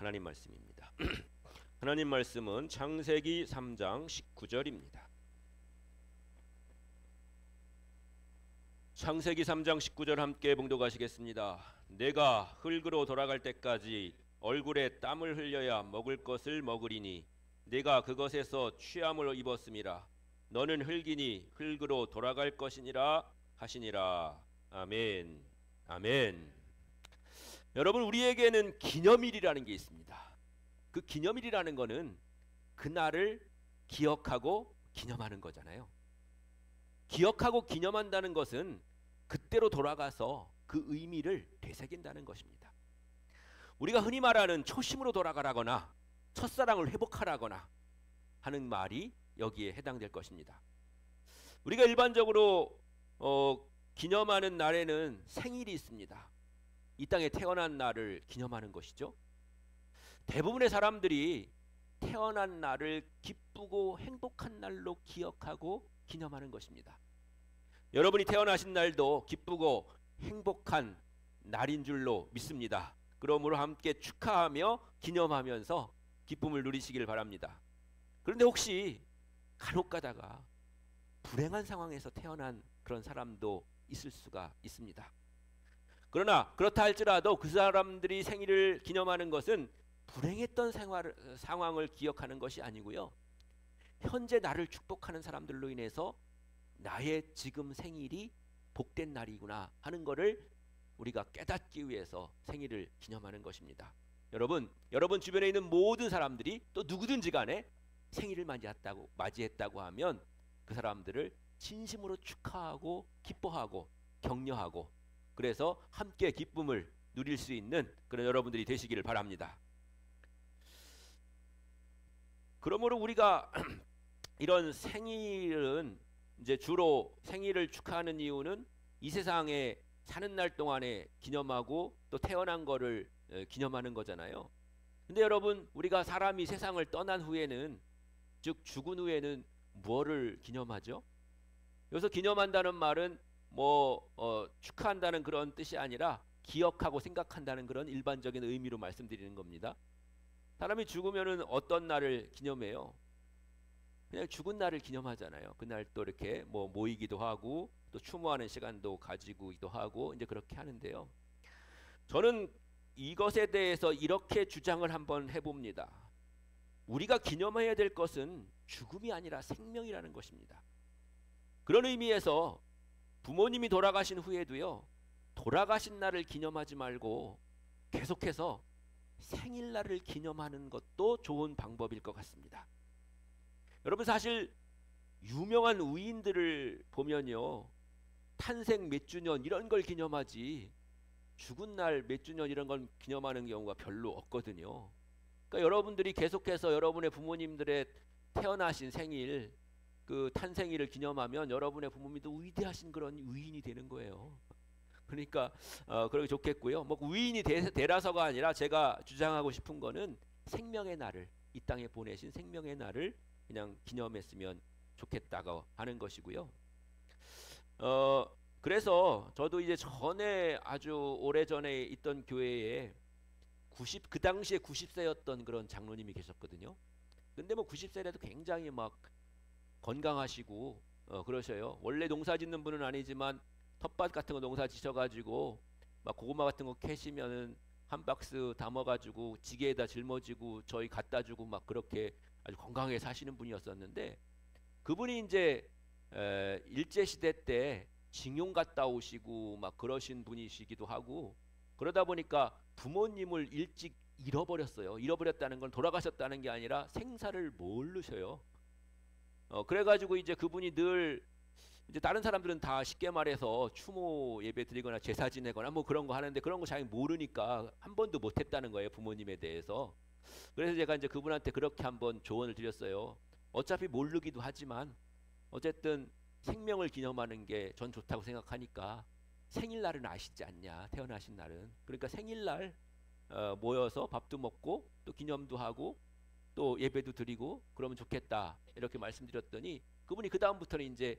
하나님 말씀입니다. 하나님 말씀은 창세기 3장 19절입니다. 창세기 3장 19절 함께 봉독하시겠습니다. 내가 흙으로 돌아갈 때까지 얼굴에 땀을 흘려야 먹을 것을 먹으리니 내가 그것에서 취함을 입었음이라. 너는 흙이니 흙으로 돌아갈 것이니라 하시니라. 아멘. 아멘. 여러분, 우리에게는 기념일이라는 게 있습니다. 그 기념일이라는 거는 그날을 기억하고 기념하는 거잖아요. 기억하고 기념한다는 것은 그때로 돌아가서 그 의미를 되새긴다는 것입니다. 우리가 흔히 말하는 초심으로 돌아가라거나 첫사랑을 회복하라거나 하는 말이 여기에 해당될 것입니다. 우리가 일반적으로 기념하는 날에는 생일이 있습니다. 이 땅에 태어난 날을 기념하는 것이죠. 대부분의 사람들이 태어난 날을 기쁘고 행복한 날로 기억하고 기념하는 것입니다. 여러분이 태어나신 날도 기쁘고 행복한 날인 줄로 믿습니다. 그러므로 함께 축하하며 기념하면서 기쁨을 누리시길 바랍니다. 그런데 혹시 간혹 가다가 불행한 상황에서 태어난 그런 사람도 있을 수가 있습니다. 그러나 그렇다 할지라도 그 사람들이 생일을 기념하는 것은 불행했던 상황을 기억하는 것이 아니고요, 현재 나를 축복하는 사람들로 인해서 나의 지금 생일이 복된 날이구나 하는 것을 우리가 깨닫기 위해서 생일을 기념하는 것입니다. 여러분 주변에 있는 모든 사람들이 또 누구든지 간에 생일을 맞이했다고 하면 그 사람들을 진심으로 축하하고 기뻐하고 격려하고, 그래서 함께 기쁨을 누릴 수 있는 그런 여러분들이 되시기를 바랍니다. 그러므로 우리가 이런 생일은 이제 주로 생일을 축하하는 이유는 이 세상에 사는 날 동안에 기념하고 또 태어난 거를 기념하는 거잖아요. 근데 여러분, 우리가 사람이 세상을 떠난 후에는, 즉 죽은 후에는 무엇을 기념하죠? 여기서 기념한다는 말은 축하한다는 그런 뜻이 아니라 기억하고 생각한다는 그런 일반적인 의미로 말씀드리는 겁니다. 사람이 죽으면은 어떤 날을 기념해요? 그냥 죽은 날을 기념하잖아요. 그날 또 이렇게 모이기도 하고 또 추모하는 시간도 가지고도 하고 이제 그렇게 하는데요. 저는 이것에 대해서 이렇게 주장을 한번 해봅니다. 우리가 기념해야 될 것은 죽음이 아니라 생명이라는 것입니다. 그런 의미에서 부모님이 돌아가신 후에도요, 돌아가신 날을 기념하지 말고 계속해서 생일날을 기념하는 것도 좋은 방법일 것 같습니다. 여러분, 사실 유명한 위인들을 보면요, 탄생 몇 주년 이런 걸 기념하지 죽은 날 몇 주년 이런 걸 기념하는 경우가 별로 없거든요. 그러니까 여러분들이 계속해서 여러분의 부모님들의 태어나신 생일, 그 탄생일을 기념하면 여러분의 부모님도 위대하신 그런 위인이 되는 거예요. 그러니까 그러기 좋겠고요. 위인이 되라서가 아니라 제가 주장하고 싶은 거는 생명의 날을, 이 땅에 보내신 생명의 날을 그냥 기념했으면 좋겠다고 하는 것이고요. 그래서 저도 이제 전에 아주 오래전에 있던 교회에 그 당시에 90세였던 그런 장로님이 계셨거든요. 근데 90세라도 굉장히 막 건강하시고 그러셔요. 원래 농사 짓는 분은 아니지만 텃밭 같은 거 농사 지셔가지고 막 고구마 같은 거 캐시면은 한 박스 담아가지고 지게에다 짊어지고 저희 갖다주고 막 그렇게 아주 건강하게 사시는 분이었었는데, 그분이 이제 일제시대 때 징용 갔다 오시고 막 그러신 분이시기도 하고, 그러다 보니까 부모님을 일찍 잃어버렸어요. 잃어버렸다는 건 돌아가셨다는 게 아니라 생사를 모르셔요. 그래가지고 이제 그분이 늘 이제 다른 사람들은 다 쉽게 말해서 추모 예배 드리거나 제사 지내거나 그런 거 하는데 그런 거 잘 모르니까 한 번도 못 했다는 거예요, 부모님에 대해서. 그래서 제가 이제 그분한테 그렇게 한번 조언을 드렸어요. 어차피 모르기도 하지만 어쨌든 생명을 기념하는 게 전 좋다고 생각하니까 생일날은 아시지 않냐, 태어나신 날은. 그러니까 생일날 모여서 밥도 먹고 또 기념도 하고 또 예배도 드리고 그러면 좋겠다, 이렇게 말씀드렸더니 그분이 그 다음부터는 이제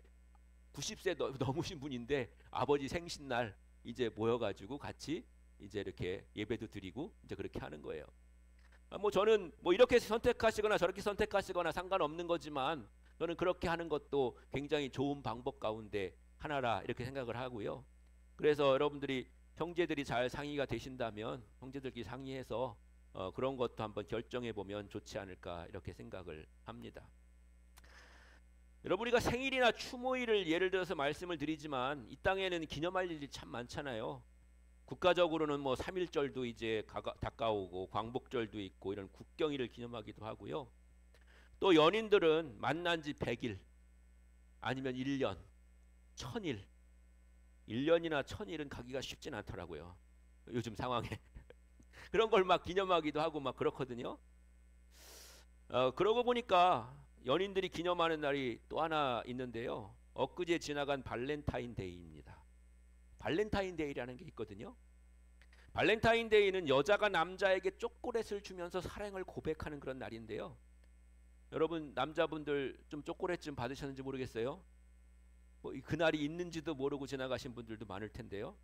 90세 넘으신 분인데 아버지 생신날 이제 모여가지고 같이 이제 이렇게 예배도 드리고 이제 그렇게 하는 거예요. 뭐 저는 뭐 이렇게 선택하시거나 저렇게 선택하시거나 상관없는 거지만 저는 그렇게 하는 것도 굉장히 좋은 방법 가운데 하나라 이렇게 생각을 하고요. 그래서 여러분들이 형제들이 잘 상의가 되신다면 형제들끼리 상의해서 그런 것도 한번 결정해 보면 좋지 않을까 이렇게 생각을 합니다. 여러분, 우리가 생일이나 추모일을 예를 들어서 말씀을 드리지만 이 땅에는 기념할 일이 참 많잖아요. 국가적으로는 뭐 3.1절도 이제 다가오고 광복절도 있고 이런 국경일을 기념하기도 하고요. 또 연인들은 만난 지 100일 아니면 1년, 1000일, 1년이나 1000일은 가기가 쉽진 않더라고요. 요즘 상황에. 그런 걸 막 기념하기도 하고 막 그렇거든요. 그러고 보니까 연인들이 기념하는 날이 또 하나 있는데요. 엊그제 지나간 발렌타인데이입니다. 발렌타인데이라는 게 있거든요. 발렌타인데이는 여자가 남자에게 초콜릿을 주면서 사랑을 고백하는 그런 날인데요. 여러분 남자분들 좀 초콜릿 좀 받으셨는지 모르겠어요. 뭐 그날이 있는지도 모르고 지나가신 분들도 많을 텐데요.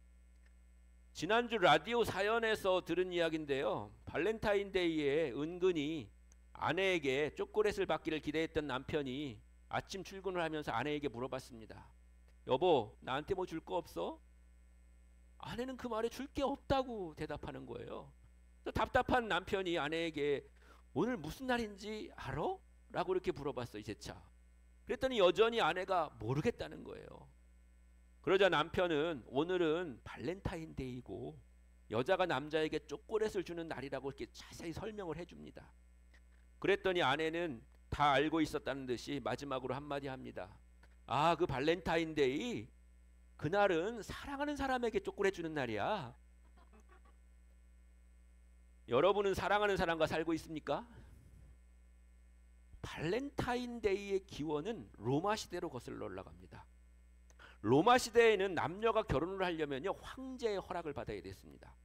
지난주 라디오 사연에서 들은 이야기인데요. 발렌타인데이에 은근히 아내에게 초콜릿을 받기를 기대했던 남편이 아침 출근을 하면서 아내에게 물어봤습니다. 여보, 나한테 뭐 줄 거 없어? 아내는 그 말에 줄 게 없다고 대답하는 거예요. 답답한 남편이 아내에게 오늘 무슨 날인지 알아? 라고 이렇게 물어봤어요. 재차. 그랬더니 여전히 아내가 모르겠다는 거예요. 그러자 남편은 오늘은 발렌타인데이고 여자가 남자에게 초콜릿을 주는 날이라고 이렇게 자세히 설명을 해줍니다. 그랬더니 아내는 다 알고 있었다는 듯이 마지막으로 한마디 합니다. 아, 그 발렌타인데이 그날은 사랑하는 사람에게 초콜릿 주는 날이야. 여러분은 사랑하는 사람과 살고 있습니까? 발렌타인데이의 기원은 로마 시대로 거슬러 올라갑니다. 로마 시대에는 남녀가 결혼을 하려면요 황제의 허락을 받아야 됐습니다.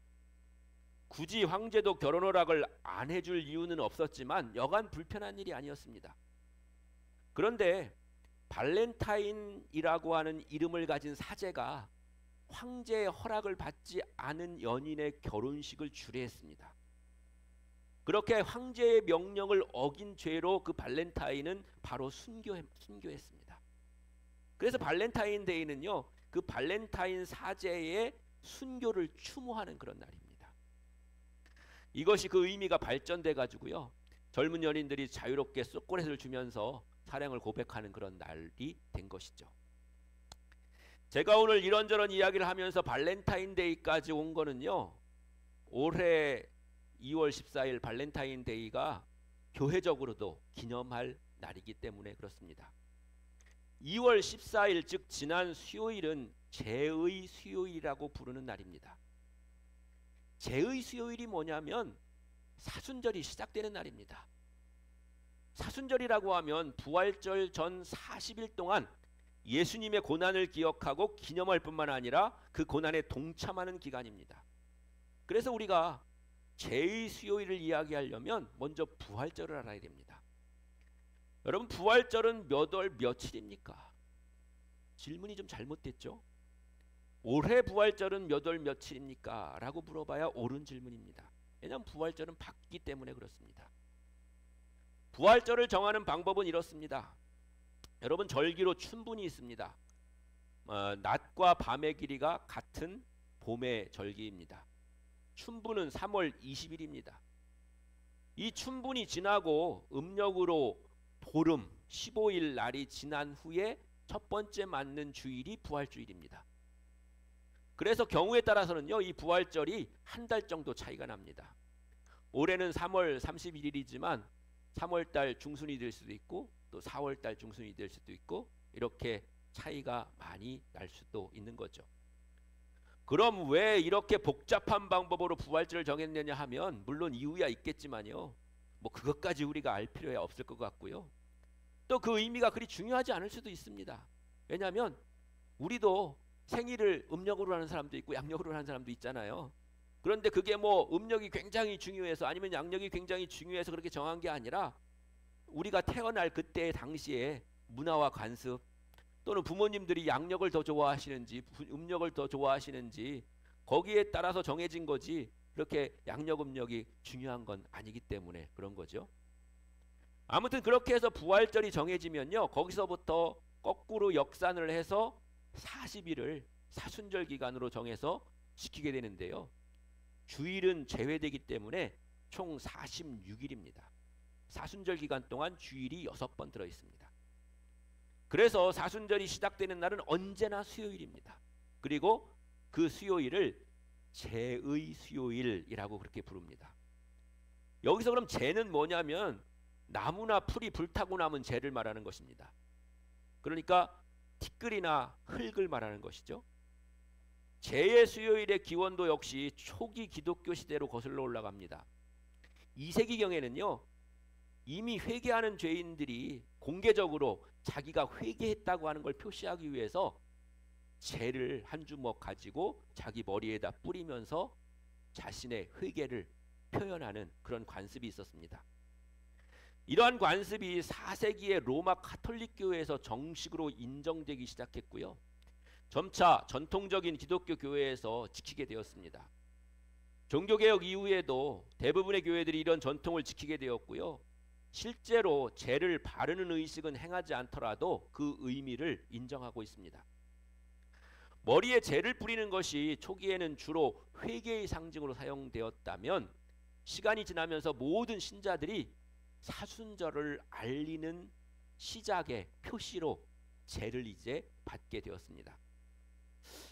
굳이 황제도 결혼 허락을 안 해줄 이유는 없었지만 여간 불편한 일이 아니었습니다. 그런데 발렌타인이라고 하는 이름을 가진 사제가 황제의 허락을 받지 않은 연인의 결혼식을 주례했습니다. 그렇게 황제의 명령을 어긴 죄로 그 발렌타인은 바로 순교했습니다. 그래서 발렌타인데이는요 그 발렌타인 사제의 순교를 추모하는 그런 날입니다. 이것이 그 의미가 발전돼 가지고요 젊은 연인들이 자유롭게 초콜릿을 주면서 사랑을 고백하는 그런 날이 된 것이죠. 제가 오늘 이런저런 이야기를 하면서 발렌타인데이까지 온 거는요 올해 2월 14일 발렌타인데이가 교회적으로도 기념할 날이기 때문에 그렇습니다. 2월 14일 즉 지난 수요일은 제의 수요일이라고 부르는 날입니다. 제의 수요일이 뭐냐면 사순절이 시작되는 날입니다. 사순절이라고 하면 부활절 전 40일 동안 예수님의 고난을 기억하고 기념할 뿐만 아니라 그 고난에 동참하는 기간입니다. 그래서 우리가 제의 수요일을 이야기하려면 먼저 부활절을 알아야 됩니다. 여러분 부활절은 몇 월 며칠입니까? 질문이 좀 잘못됐죠? 올해 부활절은 몇 월 며칠입니까? 라고 물어봐야 옳은 질문입니다. 왜냐하면 부활절은 바뀌기 때문에 그렇습니다. 부활절을 정하는 방법은 이렇습니다. 여러분 절기로 춘분이 있습니다. 낮과 밤의 길이가 같은 봄의 절기입니다. 춘분은 3월 20일입니다. 이 춘분이 지나고 음력으로 보름 15일 날이 지난 후에 첫 번째 맞는 주일이 부활주일입니다. 그래서 경우에 따라서는요 이 부활절이 한 달 정도 차이가 납니다. 올해는 3월 31일이지만 3월달 중순이 될 수도 있고 또 4월달 중순이 될 수도 있고 이렇게 차이가 많이 날 수도 있는 거죠. 그럼 왜 이렇게 복잡한 방법으로 부활절을 정했느냐 하면 물론 이유야 있겠지만요 뭐 그것까지 우리가 알 필요야 없을 것 같고요 또 그 의미가 그리 중요하지 않을 수도 있습니다. 왜냐하면 우리도 생일을 음력으로 하는 사람도 있고 양력으로 하는 사람도 있잖아요. 그런데 그게 뭐 음력이 굉장히 중요해서 아니면 양력이 굉장히 중요해서 그렇게 정한 게 아니라 우리가 태어날 그때 당시에 문화와 관습 또는 부모님들이 양력을 더 좋아하시는지 음력을 더 좋아하시는지 거기에 따라서 정해진 거지 그렇게 양력음력이 중요한 건 아니기 때문에 그런 거죠. 아무튼 그렇게 해서 부활절이 정해지면요, 거기서부터 거꾸로 역산을 해서 40일을 사순절 기간으로 정해서 지키게 되는데요. 주일은 제외되기 때문에 총 46일입니다. 사순절 기간 동안 주일이 6번 들어 있습니다. 그래서 사순절이 시작되는 날은 언제나 수요일입니다. 그리고 그 수요일을 제의 수요일이라고 그렇게 부릅니다. 여기서 그럼 제는 뭐냐면 나무나 풀이 불타고 남은 제를 말하는 것입니다. 그러니까 티끌이나 흙을 말하는 것이죠. 제의 수요일의 기원도 역시 초기 기독교 시대로 거슬러 올라갑니다. 2세기경에는요, 이미 회개하는 죄인들이 공개적으로 자기가 회개했다고 하는 걸 표시하기 위해서 재를 한 주먹 가지고 자기 머리에다 뿌리면서 자신의 회개를 표현하는 그런 관습이 있었습니다. 이러한 관습이 4세기의 로마 카톨릭 교회에서 정식으로 인정되기 시작했고요. 점차 전통적인 기독교 교회에서 지키게 되었습니다. 종교개혁 이후에도 대부분의 교회들이 이런 전통을 지키게 되었고요. 실제로 제를 바르는 의식은 행하지 않더라도 그 의미를 인정하고 있습니다. 머리에 제를 뿌리는 것이 초기에는 주로 회개의 상징으로 사용되었다면 시간이 지나면서 모든 신자들이 사순절을 알리는 시작의 표시로 제를 이제 받게 되었습니다.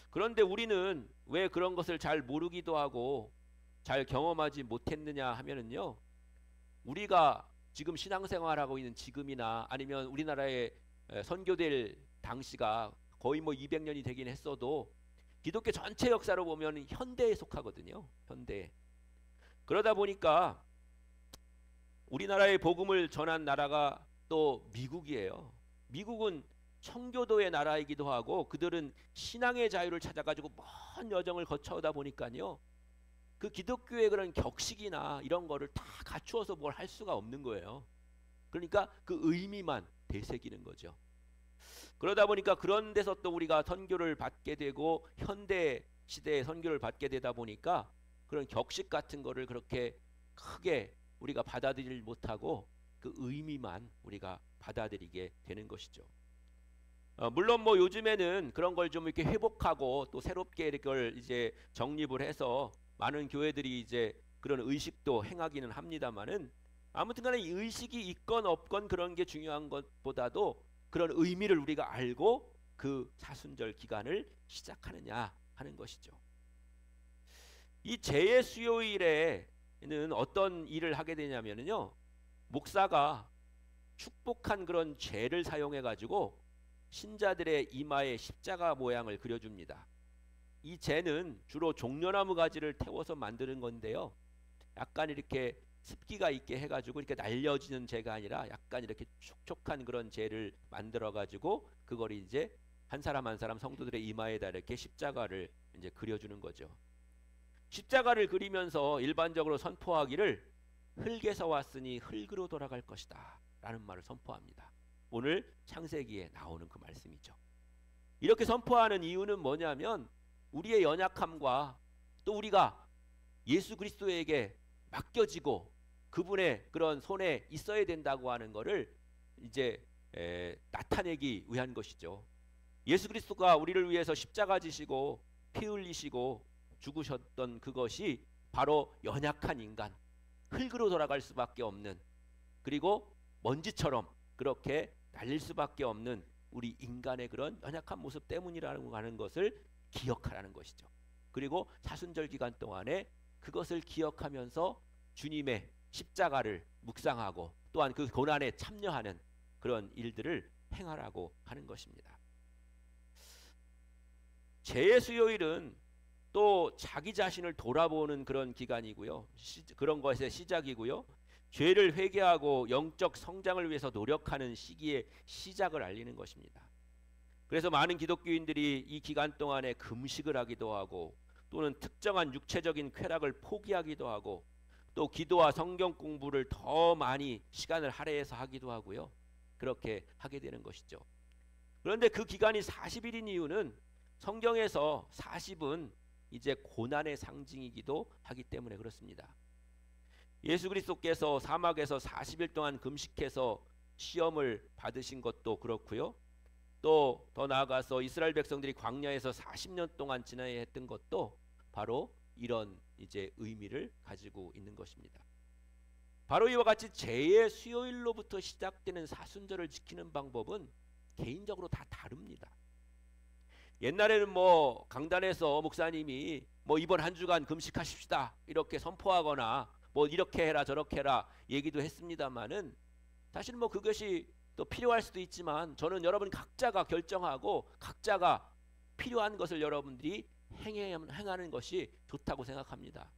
그런데 우리는 왜 그런 것을 잘 모르기도 하고 잘 경험하지 못했느냐 하면은요, 우리가 지금 신앙생활하고 있는 지금이나 아니면 우리나라에 선교될 당시가 거의 뭐 200년이 되긴 했어도 기독교 전체 역사로 보면 현대에 속하거든요. 현대. 그러다 보니까 우리나라의 복음을 전한 나라가 또 미국이에요. 미국은 청교도의 나라이기도 하고 그들은 신앙의 자유를 찾아가지고 먼 여정을 거쳐오다 보니까요, 그 기독교의 그런 격식이나 이런 거를 다 갖추어서 뭘 할 수가 없는 거예요. 그러니까 그 의미만 되새기는 거죠. 그러다 보니까 그런 데서 또 우리가 선교를 받게 되고 현대 시대의 선교를 받게 되다 보니까 그런 격식 같은 거를 그렇게 크게 우리가 받아들이지 못하고 그 의미만 우리가 받아들이게 되는 것이죠. 물론 뭐 요즘에는 그런 걸 좀 이렇게 회복하고 또 새롭게 이걸 이제 정립을 해서 많은 교회들이 이제 그런 의식도 행하기는 합니다만은, 아무튼간에 이 의식이 있건 없건 그런 게 중요한 것보다도 그런 의미를 우리가 알고 그 사순절 기간을 시작하느냐 하는 것이죠. 이 제의 수요일에는 어떤 일을 하게 되냐면요, 목사가 축복한 그런 죄를 사용해 가지고 신자들의 이마에 십자가 모양을 그려줍니다. 이 재는 주로 종려나무 가지를 태워서 만드는 건데요, 약간 이렇게 습기가 있게 해가지고 이렇게 날려지는 재가 아니라 약간 이렇게 촉촉한 그런 재를 만들어 가지고 그걸 이제 한 사람 한 사람 성도들의 이마에다 이렇게 십자가를 이제 그려주는 거죠. 십자가를 그리면서 일반적으로 선포하기를 흙에서 왔으니 흙으로 돌아갈 것이다 라는 말을 선포합니다. 오늘 창세기에 나오는 그 말씀이죠. 이렇게 선포하는 이유는 뭐냐면 우리의 연약함과 또 우리가 예수 그리스도에게 맡겨지고 그분의 그런 손에 있어야 된다고 하는 것을 이제 나타내기 위한 것이죠. 예수 그리스도가 우리를 위해서 십자가 지시고 피 흘리시고 죽으셨던 그것이 바로 연약한 인간, 흙으로 돌아갈 수밖에 없는, 그리고 먼지처럼 그렇게 날릴 수밖에 없는 우리 인간의 그런 연약한 모습 때문이라고 하는 것을 기억하라는 것이죠. 그리고 사순절 기간 동안에 그것을 기억하면서 주님의 십자가를 묵상하고 또한 그 고난에 참여하는 그런 일들을 행하라고 하는 것입니다. 죄의 수요일은 또 자기 자신을 돌아보는 그런 기간이고요. 그런 것의 시작이고요. 죄를 회개하고 영적 성장을 위해서 노력하는 시기의 시작을 알리는 것입니다. 그래서 많은 기독교인들이 이 기간 동안에 금식을 하기도 하고 또는 특정한 육체적인 쾌락을 포기하기도 하고 또 기도와 성경 공부를 더 많이 시간을 할애해서 하기도 하고요. 그렇게 하게 되는 것이죠. 그런데 그 기간이 40일인 이유는 성경에서 40은 이제 고난의 상징이기도 하기 때문에 그렇습니다. 예수 그리스도께서 사막에서 40일 동안 금식해서 시험을 받으신 것도 그렇고요. 또 더 나아가서 이스라엘 백성들이 광야에서 40년 동안 지나야 했던 것도 바로 이런 이제 의미를 가지고 있는 것입니다. 바로 이와 같이 재의 수요일로부터 시작되는 사순절을 지키는 방법은 개인적으로 다 다릅니다. 옛날에는 뭐 강단에서 목사님이 뭐 이번 한 주간 금식하십시다 이렇게 선포하거나 뭐 이렇게 해라 저렇게 해라 얘기도 했습니다만은 사실 뭐 그것이 또 필요할 수도 있지만 저는 여러분 각자가 결정하고 각자가 필요한 것을 여러분들이 행하는 것이 좋다고 생각합니다.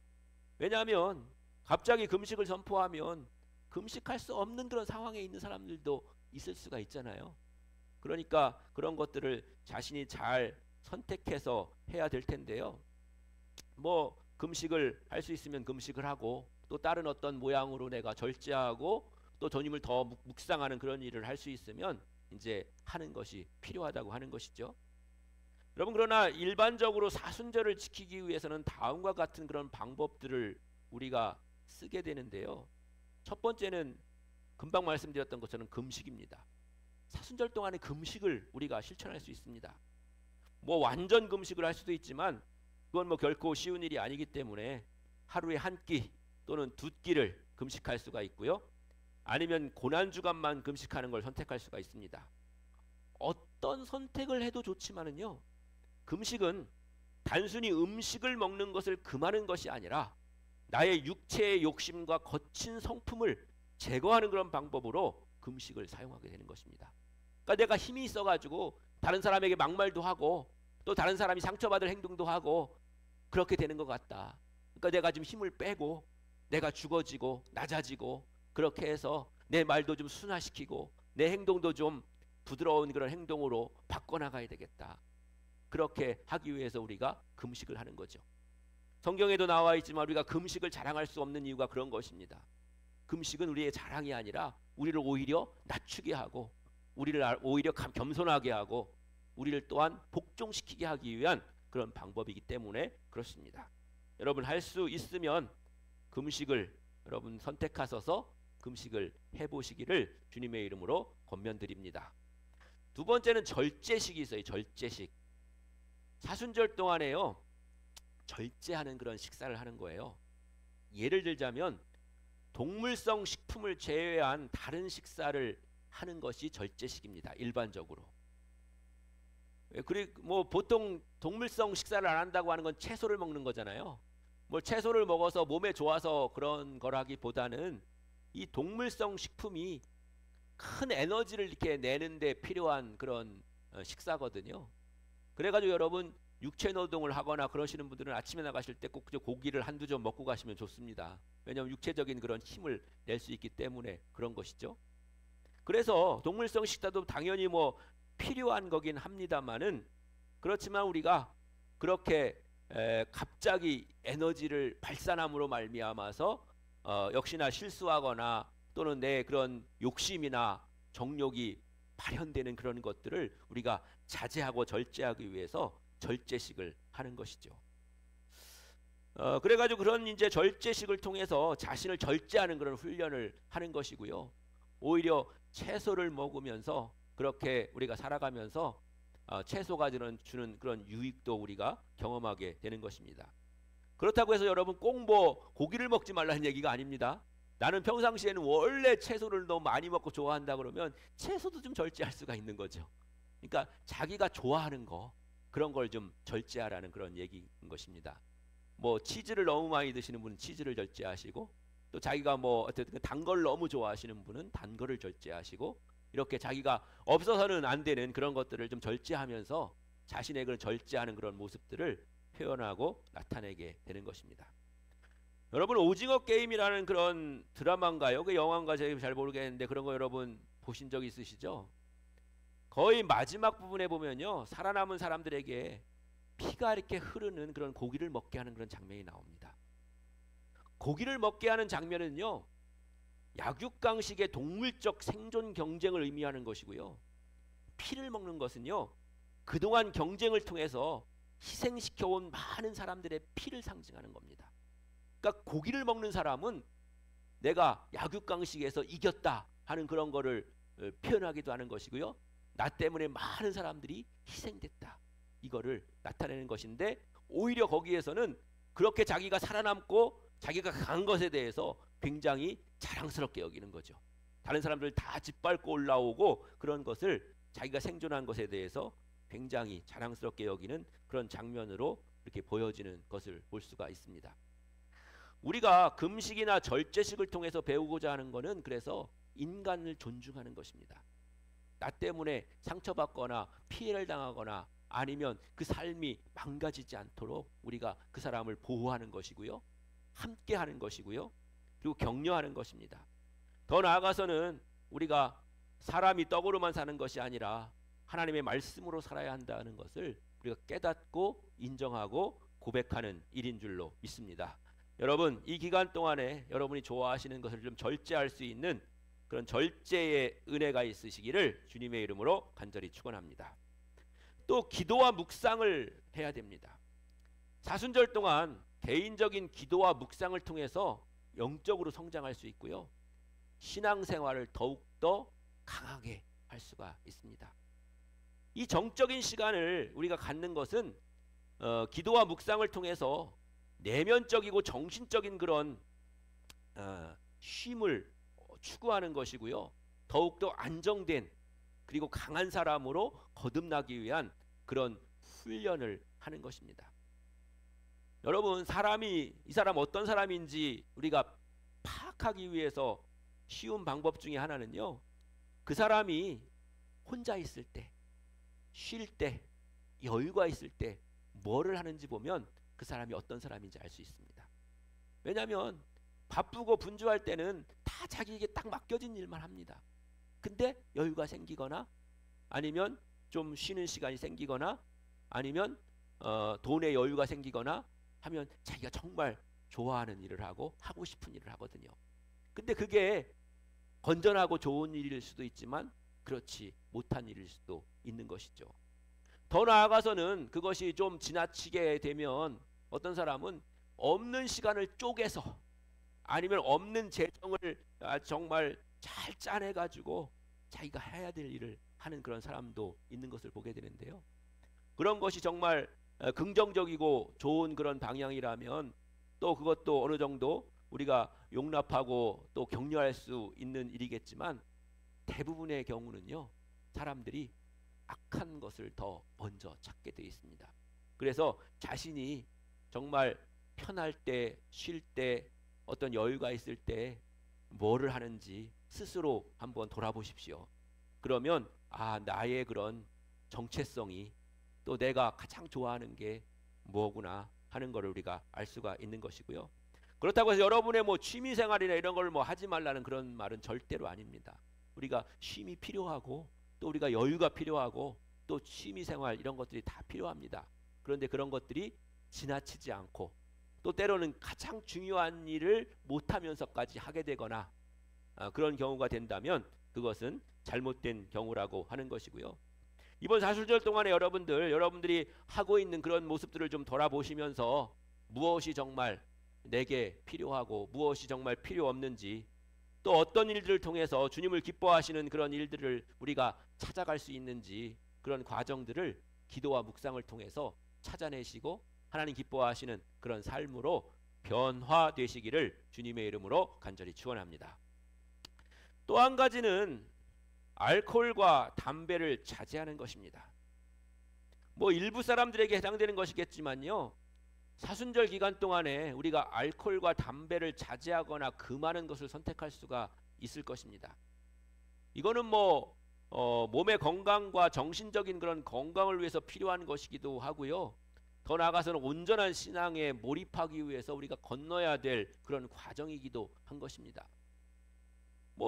왜냐하면 갑자기 금식을 선포하면 금식할 수 없는 그런 상황에 있는 사람들도 있을 수가 있잖아요. 그러니까 그런 것들을 자신이 잘 선택해서 해야 될 텐데요. 뭐 금식을 할 수 있으면 금식을 하고 또 다른 어떤 모양으로 내가 절제하고 또 주님을 더 묵상하는 그런 일을 할 수 있으면 이제 하는 것이 필요하다고 하는 것이죠. 여러분 그러나 일반적으로 사순절을 지키기 위해서는 다음과 같은 그런 방법들을 우리가 쓰게 되는데요. 첫 번째는 금방 말씀드렸던 것처럼 금식입니다. 사순절 동안의 금식을 우리가 실천할 수 있습니다. 뭐 완전 금식을 할 수도 있지만 그건 뭐 결코 쉬운 일이 아니기 때문에 하루에 한 끼 또는 두 끼를 금식할 수가 있고요. 아니면 고난주간만 금식하는 걸 선택할 수가 있습니다. 어떤 선택을 해도 좋지만은요. 금식은 단순히 음식을 먹는 것을 금하는 것이 아니라 나의 육체의 욕심과 거친 성품을 제거하는 그런 방법으로 금식을 사용하게 되는 것입니다. 그러니까 내가 힘이 있어가지고 다른 사람에게 막말도 하고 또 다른 사람이 상처받을 행동도 하고 그렇게 되는 것 같다. 그러니까 내가 좀 힘을 빼고 내가 죽어지고 낮아지고 그렇게 해서 내 말도 좀 순화시키고 내 행동도 좀 부드러운 그런 행동으로 바꿔나가야 되겠다. 그렇게 하기 위해서 우리가 금식을 하는 거죠. 성경에도 나와 있지만 우리가 금식을 자랑할 수 없는 이유가 그런 것입니다. 금식은 우리의 자랑이 아니라 우리를 오히려 낮추게 하고 우리를 오히려 겸손하게 하고 우리를 또한 복종시키게 하기 위한 그런 방법이기 때문에 그렇습니다. 여러분 할 수 있으면 금식을 여러분 선택하셔서 금식을 해보시기를 주님의 이름으로 권면드립니다. 두 번째는 절제식이 있어요. 절제식. 사순절 동안에요. 절제하는 그런 식사를 하는 거예요. 예를 들자면 동물성 식품을 제외한 다른 식사를 하는 것이 절제식입니다. 일반적으로. 그리고 뭐 보통 동물성 식사를 안 한다고 하는 건 채소를 먹는 거잖아요. 뭐 채소를 먹어서 몸에 좋아서 그런 거라기보다는 이 동물성 식품이 큰 에너지를 이렇게 내는데 필요한 그런 식사거든요. 그래가지고 여러분 육체 노동을 하거나 그러시는 분들은 아침에 나가실 때 꼭 고기를 한두 점 먹고 가시면 좋습니다. 왜냐하면 육체적인 그런 힘을 낼 수 있기 때문에 그런 것이죠. 그래서 동물성 식사도 당연히 뭐 필요한 거긴 합니다만은 그렇지만 우리가 그렇게 갑자기 에너지를 발산함으로 말미암아서 역시나 실수하거나 또는 내 그런 욕심이나 정욕이 발현되는 그런 것들을 우리가 자제하고 절제하기 위해서 절제식을 하는 것이죠. 그래가지고 그런 이제 절제식을 통해서 자신을 절제하는 그런 훈련을 하는 것이고요. 오히려 채소를 먹으면서 그렇게 우리가 살아가면서 채소가 주는 그런 유익도 우리가 경험하게 되는 것입니다. 그렇다고 해서 여러분 꼭 뭐 고기를 먹지 말라는 얘기가 아닙니다. 나는 평상시에는 원래 채소를 너무 많이 먹고 좋아한다 그러면 채소도 좀 절제할 수가 있는 거죠. 그러니까 자기가 좋아하는 거 그런 걸 좀 절제하라는 그런 얘기인 것입니다. 뭐 치즈를 너무 많이 드시는 분은 치즈를 절제하시고 또 자기가 뭐 어쨌든 단 걸 너무 좋아하시는 분은 단 거를 절제하시고 이렇게 자기가 없어서는 안 되는 그런 것들을 좀 절제하면서 자신의 그런 절제하는 그런 모습들을 표현하고 나타내게 되는 것입니다. 여러분 오징어 게임이라는 그런 드라마인가요? 그 영화인가 제가 잘 모르겠는데 그런 거 여러분 보신 적 있으시죠? 거의 마지막 부분에 보면요. 살아남은 사람들에게 피가 이렇게 흐르는 그런 고기를 먹게 하는 그런 장면이 나옵니다. 고기를 먹게 하는 장면은요. 약육강식의 동물적 생존 경쟁을 의미하는 것이고요. 피를 먹는 것은요. 그동안 경쟁을 통해서 희생시켜온 많은 사람들의 피를 상징하는 겁니다. 그러니까 고기를 먹는 사람은 내가 약육강식에서 이겼다 하는 그런 거를 표현하기도 하는 것이고요. 나 때문에 많은 사람들이 희생됐다, 이거를 나타내는 것인데, 오히려 거기에서는 그렇게 자기가 살아남고 자기가 강한 것에 대해서 굉장히 자랑스럽게 여기는 거죠. 다른 사람들 다 짓밟고 올라오고 그런 것을 자기가 생존한 것에 대해서 굉장히 자랑스럽게 여기는 그런 장면으로 이렇게 보여지는 것을 볼 수가 있습니다. 우리가 금식이나 절제식을 통해서 배우고자 하는 것은 그래서 인간을 존중하는 것입니다. 나 때문에 상처받거나 피해를 당하거나 아니면 그 삶이 망가지지 않도록 우리가 그 사람을 보호하는 것이고요, 함께 하는 것이고요, 그리고 격려하는 것입니다. 더 나아가서는 우리가 사람이 떡으로만 사는 것이 아니라 하나님의 말씀으로 살아야 한다는 것을 우리가 깨닫고 인정하고 고백하는 일인 줄로 믿습니다. 여러분, 이 기간 동안에 여러분이 좋아하시는 것을 좀 절제할 수 있는 그런 절제의 은혜가 있으시기를 주님의 이름으로 간절히 축원합니다. 또 기도와 묵상을 해야 됩니다. 사순절 동안 개인적인 기도와 묵상을 통해서 영적으로 성장할 수 있고요, 신앙생활을 더욱더 강하게 할 수가 있습니다. 이 정적인 시간을 우리가 갖는 것은 기도와 묵상을 통해서 내면적이고 정신적인 그런 쉼을 추구하는 것이고요, 더욱더 안정된 그리고 강한 사람으로 거듭나기 위한 그런 훈련을 하는 것입니다. 여러분, 이 사람 어떤 사람인지 우리가 파악하기 위해서 쉬운 방법 중에 하나는요, 그 사람이 혼자 있을 때, 쉴 때, 여유가 있을 때 뭐를 하는지 보면 그 사람이 어떤 사람인지 알 수 있습니다. 왜냐하면 바쁘고 분주할 때는 다 자기에게 딱 맡겨진 일만 합니다. 근데 여유가 생기거나 아니면 좀 쉬는 시간이 생기거나 아니면 돈의 여유가 생기거나 하면 자기가 정말 좋아하는 일을 하고 싶은 일을 하거든요. 근데 그게 건전하고 좋은 일일 수도 있지만 그렇지 못한 일일 수도 있는 것이죠. 더 나아가서는 그것이 좀 지나치게 되면 어떤 사람은 없는 시간을 쪼개서 아니면 없는 재정을 정말 잘 짜내가지고 자기가 해야 될 일을 하는 그런 사람도 있는 것을 보게 되는데요. 그런 것이 정말 긍정적이고 좋은 그런 방향이라면 또 그것도 어느 정도 우리가 용납하고 또 격려할 수 있는 일이겠지만, 대부분의 경우는요, 사람들이 악한 것을 더 먼저 찾게 되어 있습니다. 그래서 자신이 정말 편할 때, 쉴 때, 어떤 여유가 있을 때 뭐를 하는지 스스로 한번 돌아보십시오. 그러면 나의 그런 정체성이, 또 내가 가장 좋아하는 게 뭐구나 하는 것을 우리가 알 수가 있는 것이고요. 그렇다고 해서 여러분의 취미생활이나 이런 걸 하지 말라는 그런 말은 절대로 아닙니다. 우리가 쉼이 필요하고 또 우리가 여유가 필요하고 또 취미생활 이런 것들이 다 필요합니다. 그런데 그런 것들이 지나치지 않고 또 때로는 가장 중요한 일을 못하면서까지 하게 되거나 그런 경우가 된다면 그것은 잘못된 경우라고 하는 것이고요. 이번 사순절 동안에 여러분들이 하고 있는 그런 모습들을 좀 돌아보시면서 무엇이 정말 내게 필요하고 무엇이 정말 필요 없는지, 또 어떤 일들을 통해서 주님을 기뻐하시는 그런 일들을 우리가 찾아갈 수 있는지, 그런 과정들을 기도와 묵상을 통해서 찾아내시고 하나님 기뻐하시는 그런 삶으로 변화되시기를 주님의 이름으로 간절히 축원합니다. 또 한 가지는 알코올과 담배를 자제하는 것입니다. 일부 사람들에게 해당되는 것이겠지만요, 사순절 기간 동안에 우리가 알코올과 담배를 자제하거나 금하는 것을 선택할 수가 있을 것입니다. 이거는 몸의 건강과 정신적인 그런 건강을 위해서 필요한 것이기도 하고요, 더 나아가서는 온전한 신앙에 몰입하기 위해서 우리가 건너야 될 그런 과정이기도 한 것입니다.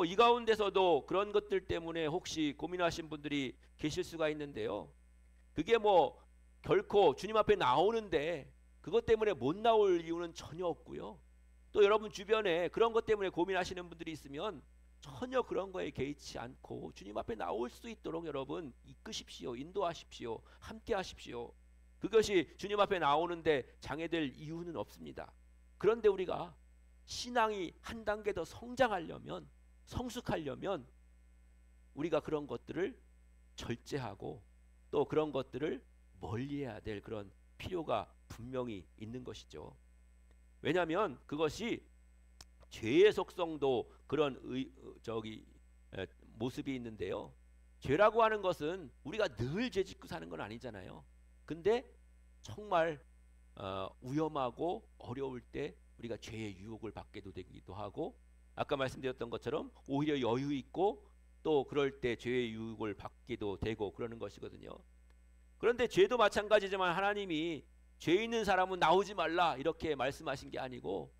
이 가운데서도 그런 것들 때문에 혹시 고민하신 분들이 계실 수가 있는데요, 그게 결코 주님 앞에 나오는데 그것 때문에 못 나올 이유는 전혀 없고요, 또 여러분 주변에 그런 것 때문에 고민하시는 분들이 있으면 전혀 그런 거에 개의치 않고 주님 앞에 나올 수 있도록 여러분 이끄십시오, 인도하십시오, 함께 하십시오. 그것이 주님 앞에 나오는데 장애될 이유는 없습니다. 그런데 우리가 신앙이 한 단계 더 성장하려면, 성숙하려면 우리가 그런 것들을 절제하고 또 그런 것들을 멀리해야 될 그런 필요가 분명히 있는 것이죠. 왜냐하면 그것이 죄의 속성도 그런 모습이 있는데요. 죄라고 하는 것은 우리가 늘 죄 짓고 사는 건 아니잖아요. 근데 정말 위험하고 어려울 때 우리가 죄의 유혹을 받게 되기도 하고, 아까 말씀드렸던 것처럼 오히려 여유 있고 또 그럴 때 죄의 유혹을 받기도 되고 그러는 것이거든요. 그런데 죄도 마찬가지지만 하나님이 죄 있는 사람은 나오지 말라 이렇게 말씀하신 게 아니고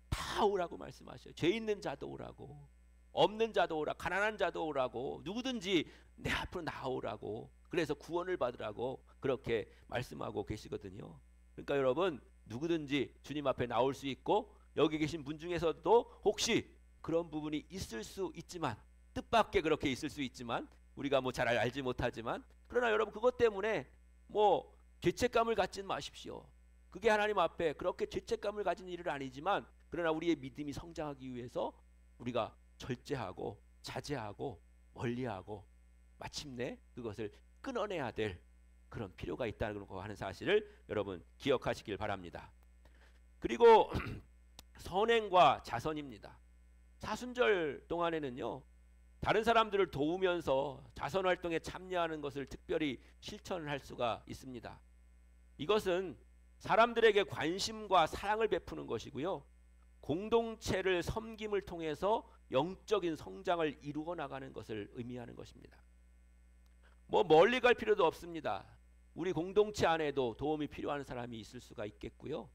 다 오라고 말씀하셔요. 죄 있는 자도 오라고, 없는 자도 오라, 가난한 자도 오라고, 누구든지 내 앞으로 나오라고, 그래서 구원을 받으라고 그렇게 말씀하고 계시거든요. 그러니까 여러분, 누구든지 주님 앞에 나올 수 있고, 여기 계신 분 중에서도 혹시 그런 부분이 있을 수 있지만, 뜻밖의 그렇게 있을 수 있지만 우리가 뭐 잘 알지 못하지만, 그러나 여러분 그것 때문에 뭐 죄책감을 갖지는 마십시오. 그게 하나님 앞에 그렇게 죄책감을 가진 일은 아니지만, 그러나 우리의 믿음이 성장하기 위해서 우리가 절제하고 자제하고 멀리하고 마침내 그것을 끊어내야 될 그런 필요가 있다는 거 하는 사실을 여러분 기억하시길 바랍니다. 그리고 선행과 자선입니다. 사순절 동안에는요, 다른 사람들을 도우면서 자선 활동에 참여하는 것을 특별히 실천할 수가 있습니다. 이것은 사람들에게 관심과 사랑을 베푸는 것이고요, 공동체를 섬김을 통해서 영적인 성장을 이루어 나가는 것을 의미하는 것입니다. 뭐 멀리 갈 필요도 없습니다. 우리 공동체 안에도 도움이 필요한 사람이 있을 수가 있겠고요,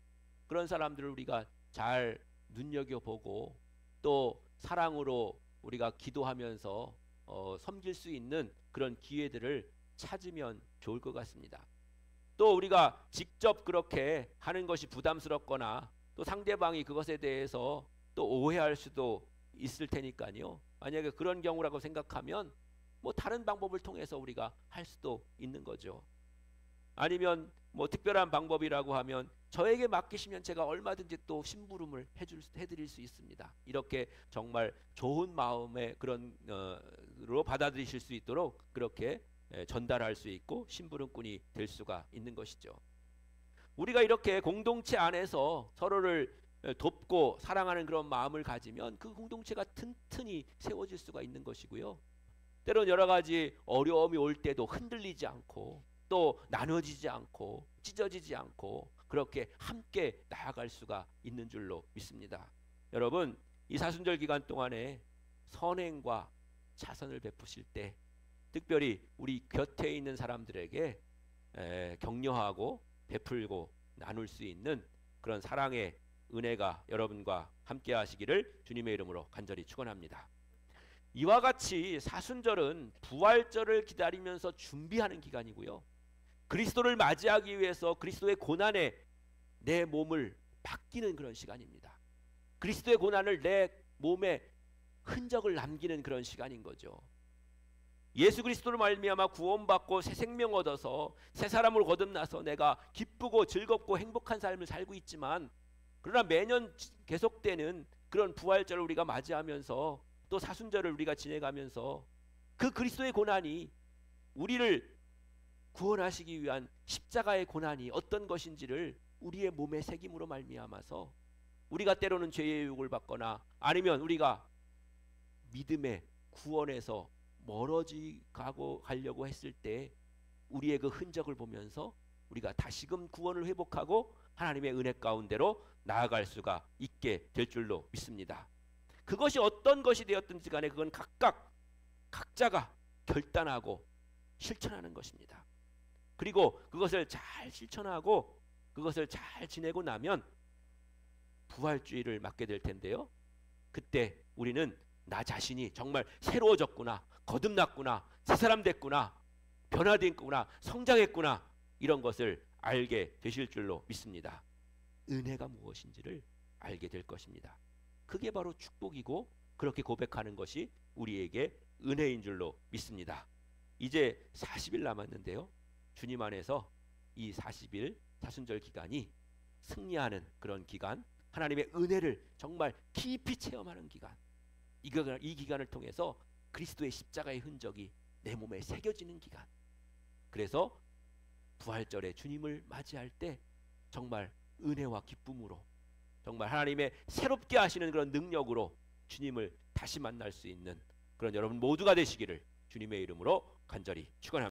그런 사람들을 우리가 잘 눈여겨보고 또 사랑으로 우리가 기도하면서 섬길 수 있는 그런 기회들을 찾으면 좋을 것 같습니다. 또 우리가 직접 그렇게 하는 것이 부담스럽거나 또 상대방이 그것에 대해서 또 오해할 수도 있을 테니까요. 만약에 그런 경우라고 생각하면 뭐 다른 방법을 통해서 우리가 할 수도 있는 거죠. 아니면 뭐 특별한 방법이라고 하면 저에게 맡기시면 제가 얼마든지 또 심부름을 해드릴 수 있습니다. 이렇게 정말 좋은 마음의 그런 로 받아들이실 수 있도록 그렇게 전달할 수 있고 심부름꾼이 될 수가 있는 것이죠. 우리가 이렇게 공동체 안에서 서로를 돕고 사랑하는 그런 마음을 가지면 그 공동체가 튼튼히 세워질 수가 있는 것이고요, 때론 여러 가지 어려움이 올 때도 흔들리지 않고 또 나눠지지 않고 찢어지지 않고 그렇게 함께 나아갈 수가 있는 줄로 믿습니다. 여러분, 이 사순절 기간 동안에 선행과 자선을 베푸실 때 특별히 우리 곁에 있는 사람들에게 격려하고 베풀고 나눌 수 있는 그런 사랑의 은혜가 여러분과 함께 하시기를 주님의 이름으로 간절히 축원합니다. 이와 같이 사순절은 부활절을 기다리면서 준비하는 기간이고요, 그리스도를 맞이하기 위해서 그리스도의 고난에 내 몸을 맡기는 그런 시간입니다. 그리스도의 고난을 내 몸에 흔적을 남기는 그런 시간인 거죠. 예수 그리스도를 말미암아 구원받고 새 생명 얻어서 새 사람으로 거듭나서 내가 기쁘고 즐겁고 행복한 삶을 살고 있지만, 그러나 매년 계속되는 그런 부활절을 우리가 맞이하면서 또 사순절을 우리가 지내가면서 그 그리스도의 고난이, 우리를 구원하시기 위한 십자가의 고난이 어떤 것인지를 우리의 몸에 새김으로 말미암아서 우리가 때로는 죄의 유혹을 받거나 아니면 우리가 믿음의 구원에서 가려고 했을 때 우리의 그 흔적을 보면서 우리가 다시금 구원을 회복하고 하나님의 은혜 가운데로 나아갈 수가 있게 될 줄로 믿습니다. 그것이 어떤 것이 되었든지 간에 그건 각자가 결단하고 실천하는 것입니다. 그리고 그것을 잘 실천하고 그것을 잘 지내고 나면 부활주의를 맞게 될 텐데요, 그때 우리는 나 자신이 정말 새로워졌구나, 거듭났구나, 새 사람 됐구나, 변화됐구나, 성장했구나, 이런 것을 알게 되실 줄로 믿습니다. 은혜가 무엇인지를 알게 될 것입니다. 그게 바로 축복이고 그렇게 고백하는 것이 우리에게 은혜인 줄로 믿습니다. 이제 40일 남았는데요, 주님 안에서 이 40일 사순절 기간이 승리하는 그런 기간, 하나님의 은혜를 정말 깊이 체험하는 기간, 이 기간을 통해서 그리스도의 십자가의 흔적이 내 몸에 새겨지는 기간. 그래서 부활절에 주님을 맞이할 때 정말 은혜와 기쁨으로, 정말 하나님의 새롭게 하시는 그런 능력으로 주님을 다시 만날 수 있는 그런 여러분 모두가 되시기를 주님의 이름으로 간절히 축원합니다.